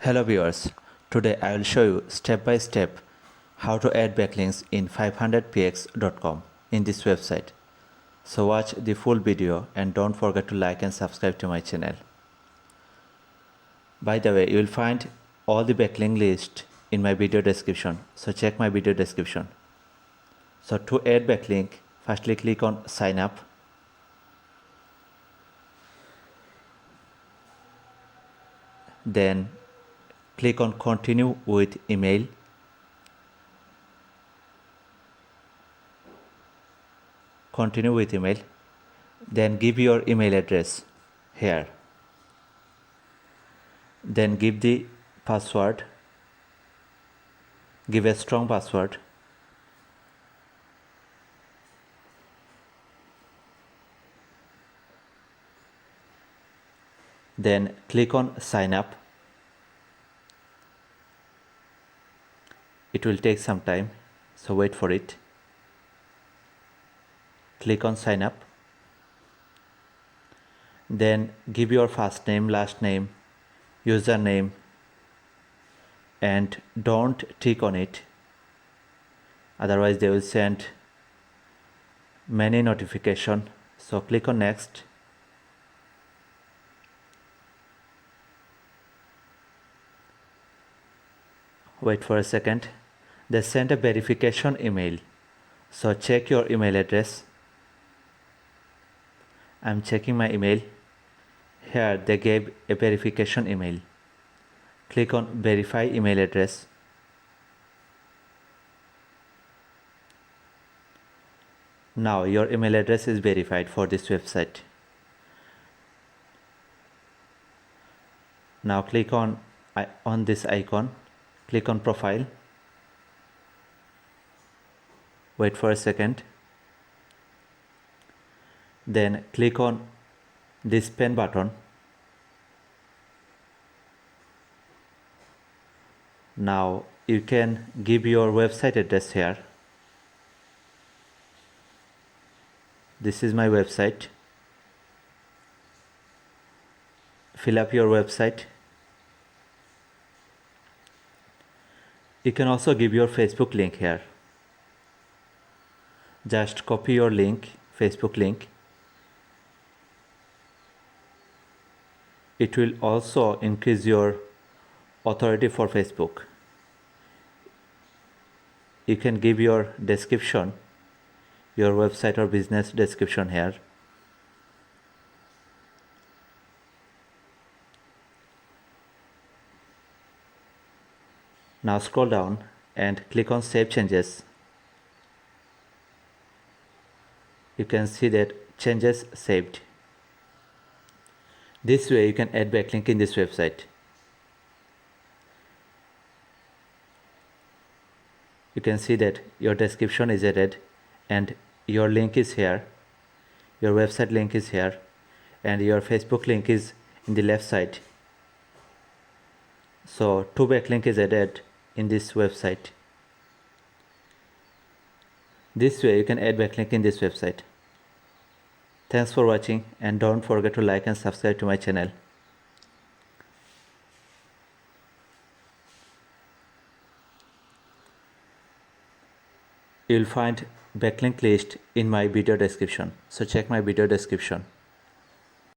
Hello viewers, today I will show you step by step how to add backlinks in 500px.com in this website. So watch the full video and don't forget to like and subscribe to my channel. By the way, you will find all the backlink list in my video description, so check my video description. So to add backlink, firstly click on sign up. Then click on continue with email. Continue with email. Then give your email address here. Then give the password. Give a strong password. Then click on sign up. It will take some time, so wait for it. Click on sign up. Then give your first name, last name, username, and don't tick on it, otherwise they will send many notification. So click on next. Wait for a second. They sent a verification email, so check your email address. I'm checking my email. Here they gave a verification email. Click on verify email address. Now your email address is verified for this website. Now click on this icon. Click on profile. Wait for a second. Then click on this pen button. Now you can give your website address here. This is my website. Fill up your website. You can also give your Facebook link here. Just copy your link, Facebook link. It will also increase your authority for Facebook. You can give your description, your website or business description here. Now scroll down and click on save changes. You can see that changes saved. This way you can add backlink in this website. You can see that your description is added and your link is here, your website link is here, and your Facebook link is in the left side. So 2 backlink is added in this website. This way you can add backlink in this website. Thanks for watching and don't forget to like and subscribe to my channel. You will find backlink list in my video description, so check my video description.